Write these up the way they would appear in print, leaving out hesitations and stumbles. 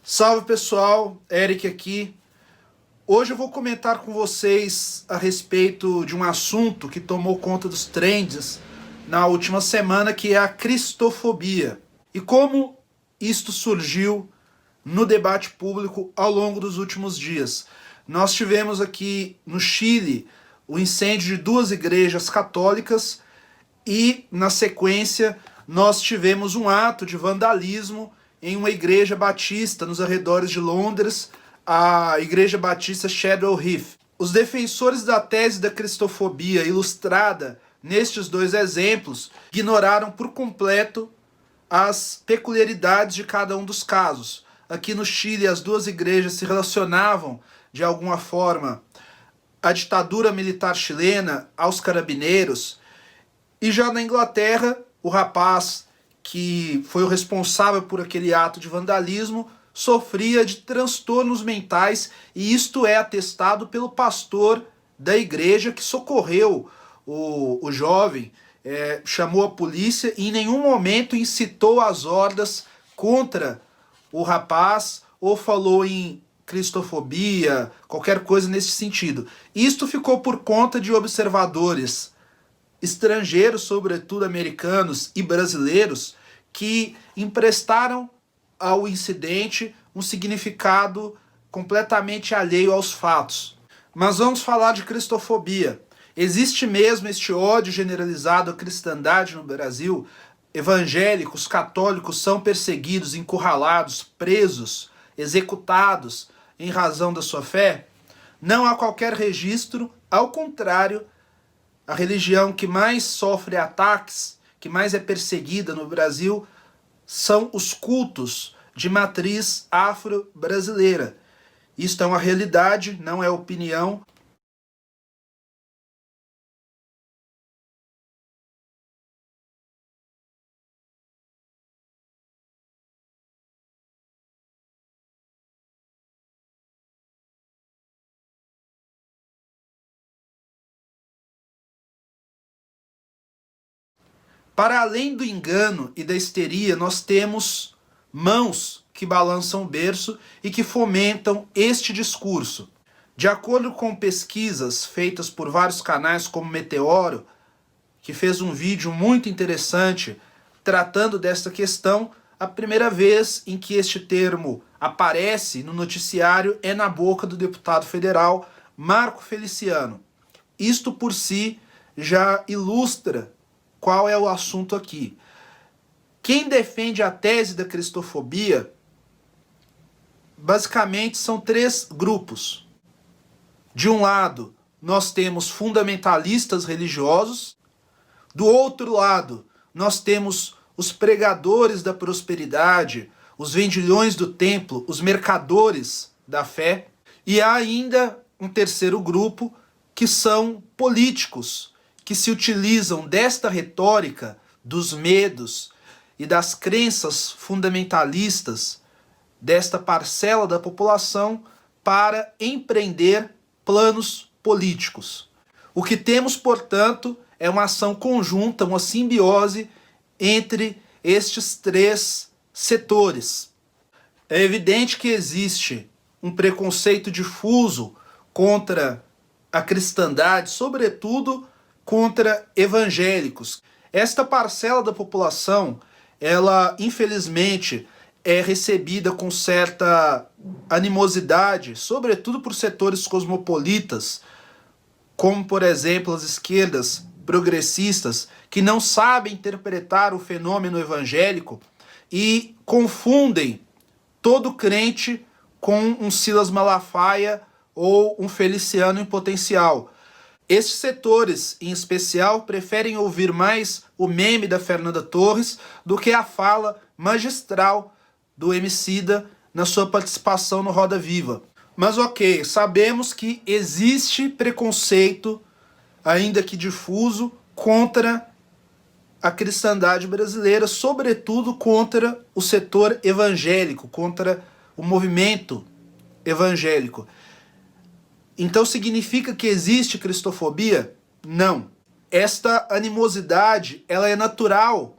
Salve pessoal, Eric aqui. Hoje eu vou comentar com vocês a respeito de um assunto que tomou conta dos trends na última semana, que é a cristofobia. E como isto surgiu no debate público ao longo dos últimos dias. Nós tivemos aqui no Chile o incêndio de duas igrejas católicas e, na sequência, nós tivemos um ato de vandalismo em uma igreja batista nos arredores de Londres, a Igreja Batista Shadow Heath. Os defensores da tese da cristofobia ilustrada nestes dois exemplos ignoraram por completo as peculiaridades de cada um dos casos. Aqui no Chile, as duas igrejas se relacionavam de alguma forma à ditadura militar chilena, aos carabineiros, e já na Inglaterra, o rapaz que foi o responsável por aquele ato de vandalismo sofria de transtornos mentais, e isto é atestado pelo pastor da igreja que socorreu o jovem, chamou a polícia e em nenhum momento incitou as hordas contra o rapaz ou falou em cristofobia, qualquer coisa nesse sentido. Isto ficou por conta de observadores estrangeiros, sobretudo americanos e brasileiros, que emprestaram ao incidente um significado completamente alheio aos fatos. Mas vamos falar de cristofobia. Existe mesmo este ódio generalizado à cristandade no Brasil? Evangélicos, católicos são perseguidos, encurralados, presos, executados em razão da sua fé? Não há qualquer registro, ao contrário, a religião que mais sofre ataques, que mais é perseguida no Brasil, são os cultos de matriz afro-brasileira. Isto é uma realidade, não é opinião. Para além do engano e da histeria, nós temos mãos que balançam o berço e que fomentam este discurso. De acordo com pesquisas feitas por vários canais como Meteoro, que fez um vídeo muito interessante tratando desta questão, a primeira vez em que este termo aparece no noticiário é na boca do deputado federal Marco Feliciano. Isto por si já ilustra qual é o assunto aqui. Quem defende a tese da cristofobia, basicamente são três grupos. De um lado, nós temos fundamentalistas religiosos. Do outro lado, nós temos os pregadores da prosperidade, os vendilhões do templo, os mercadores da fé. E há ainda um terceiro grupo, que são políticos, que se utilizam desta retórica dos medos e das crenças fundamentalistas desta parcela da população para empreender planos políticos. O que temos, portanto, é uma ação conjunta, uma simbiose entre estes três setores. É evidente que existe um preconceito difuso contra a cristandade, sobretudo contra evangélicos. Esta parcela da população, ela infelizmente é recebida com certa animosidade, sobretudo por setores cosmopolitas, como por exemplo as esquerdas progressistas, que não sabem interpretar o fenômeno evangélico e confundem todo crente com um Silas Malafaia ou um Feliciano em potencial. Estes setores, em especial, preferem ouvir mais o meme da Fernanda Torres do que a fala magistral do Emicida na sua participação no Roda Viva. Mas ok, sabemos que existe preconceito, ainda que difuso, contra a cristandade brasileira, sobretudo contra o setor evangélico, contra o movimento evangélico. Então significa que existe cristofobia? Não. Esta animosidade, ela é natural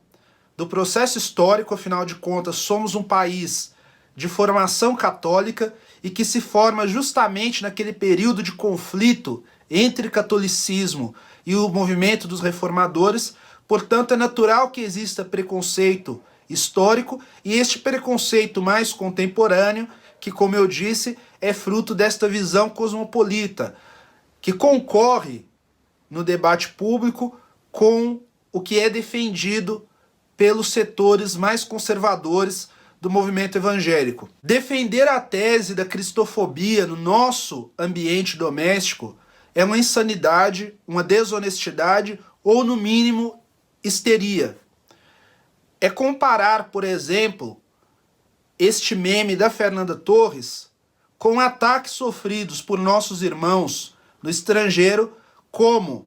do processo histórico, afinal de contas, somos um país de formação católica e que se forma justamente naquele período de conflito entre catolicismo e o movimento dos reformadores. Portanto, é natural que exista preconceito histórico e este preconceito mais contemporâneo, que, como eu disse, é fruto desta visão cosmopolita, que concorre no debate público com o que é defendido pelos setores mais conservadores do movimento evangélico. Defender a tese da cristofobia no nosso ambiente doméstico é uma insanidade, uma desonestidade ou, no mínimo, histeria. É comparar, por exemplo, este meme da Fernanda Torres com ataques sofridos por nossos irmãos no estrangeiro, como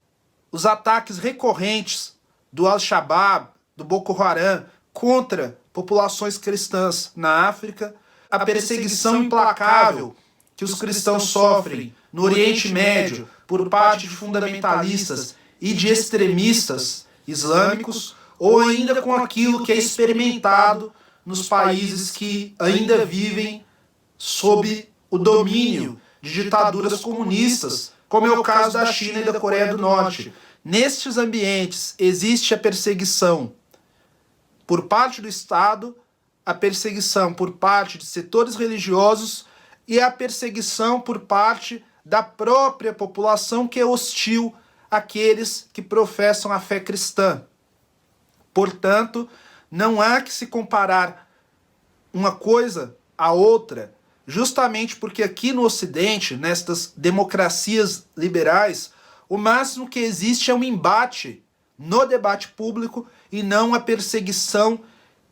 os ataques recorrentes do Al-Shabaab, do Boko Haram, contra populações cristãs na África, a perseguição implacável que os cristãos sofrem no Oriente Médio por parte de fundamentalistas e de extremistas islâmicos, ou ainda com aquilo que é experimentado nos países que ainda vivem sob o domínio de ditaduras comunistas, como é o caso da China e da Coreia do Norte. Nestes ambientes existe a perseguição por parte do Estado, a perseguição por parte de setores religiosos e a perseguição por parte da própria população que é hostil àqueles que professam a fé cristã. Portanto, não há que se comparar uma coisa à outra, justamente porque aqui no Ocidente, nestas democracias liberais, o máximo que existe é um embate no debate público e não a perseguição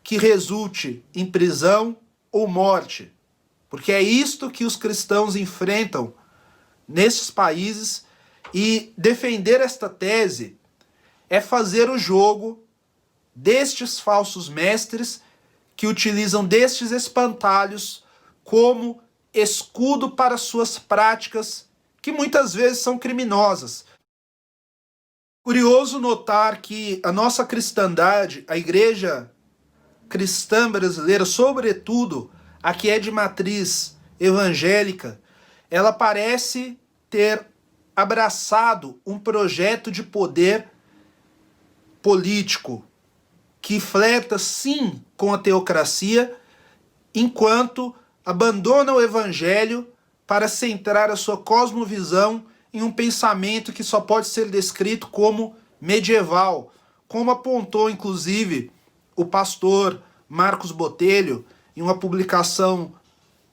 que resulte em prisão ou morte. Porque é isto que os cristãos enfrentam nesses países, e defender esta tese é fazer o jogo destes falsos mestres que utilizam destes espantalhos como escudo para suas práticas, que muitas vezes são criminosas. Curioso notar que a nossa cristandade, a igreja cristã brasileira, sobretudo a que é de matriz evangélica, ela parece ter abraçado um projeto de poder político que flerta sim com a teocracia, enquanto abandona o evangelho para centrar a sua cosmovisão em um pensamento que só pode ser descrito como medieval, como apontou inclusive o pastor Marcos Botelho em uma publicação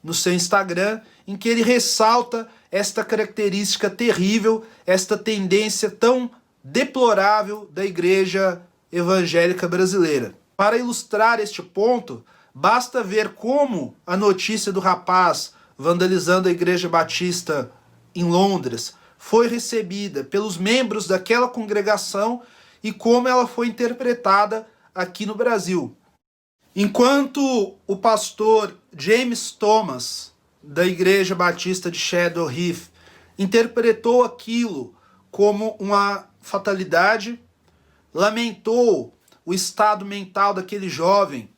no seu Instagram, em que ele ressalta esta característica terrível, esta tendência tão deplorável da igreja evangélica brasileira. Para ilustrar este ponto, basta ver como a notícia do rapaz vandalizando a igreja batista em Londres foi recebida pelos membros daquela congregação e como ela foi interpretada aqui no Brasil. Enquanto o pastor James Thomas, da Igreja Batista de Shadow Heath, interpretou aquilo como uma fatalidade, lamentou o estado mental daquele jovem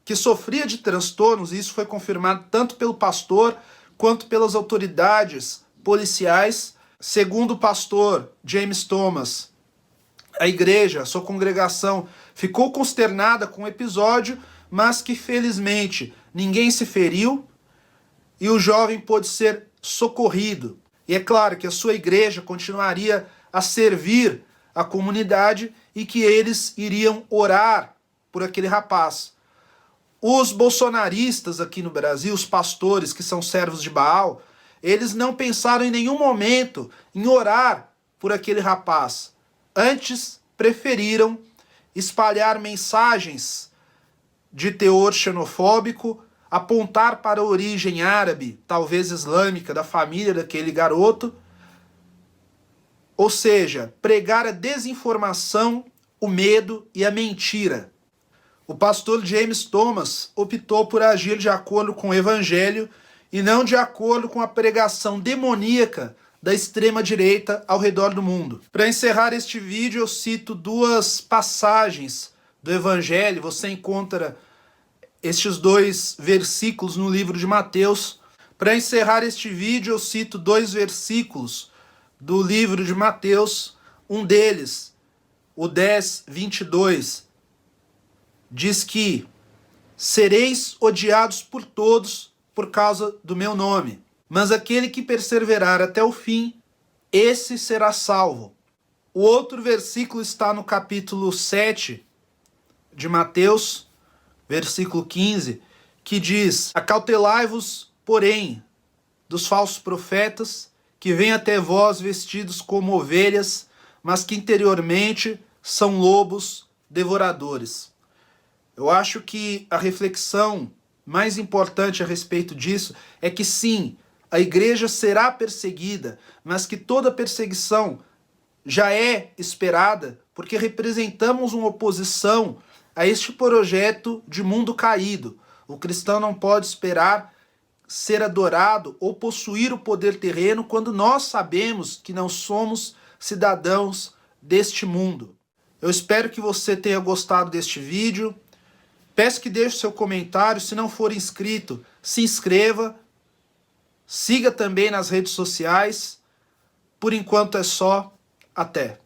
que sofria de transtornos, e isso foi confirmado tanto pelo pastor quanto pelas autoridades policiais. Segundo o pastor James Thomas, a igreja, a sua congregação, ficou consternada com o episódio, mas que felizmente ninguém se feriu e o jovem pôde ser socorrido. E é claro que a sua igreja continuaria a servir a comunidade e que eles iriam orar por aquele rapaz. Os bolsonaristas aqui no Brasil, os pastores que são servos de Baal, eles não pensaram em nenhum momento em orar por aquele rapaz. Antes, preferiram espalhar mensagens de teor xenofóbico, apontar para a origem árabe, talvez islâmica, da família daquele garoto. Ou seja, pregar a desinformação, o medo e a mentira. O pastor James Thomas optou por agir de acordo com o evangelho e não de acordo com a pregação demoníaca da extrema-direita ao redor do mundo. Para encerrar este vídeo, eu cito duas passagens do evangelho. Você encontra estes 2 versículos no livro de Mateus. Para encerrar este vídeo, eu cito 2 versículos do livro de Mateus. Um deles, o 10:22, diz que sereis odiados por todos por causa do meu nome, mas aquele que perseverar até o fim, esse será salvo. O outro versículo está no capítulo 7 de Mateus, versículo 15, que diz: acautelai-vos, porém, dos falsos profetas, que vêm até vós vestidos como ovelhas, mas que interiormente são lobos devoradores. Eu acho que a reflexão mais importante a respeito disso é que sim, a igreja será perseguida, mas que toda perseguição já é esperada, porque representamos uma oposição a este projeto de mundo caído. O cristão não pode esperar ser adorado ou possuir o poder terreno quando nós sabemos que não somos cidadãos deste mundo. Eu espero que você tenha gostado deste vídeo. Peço que deixe seu comentário. Se não for inscrito, se inscreva. Siga também nas redes sociais. Por enquanto é só. Até.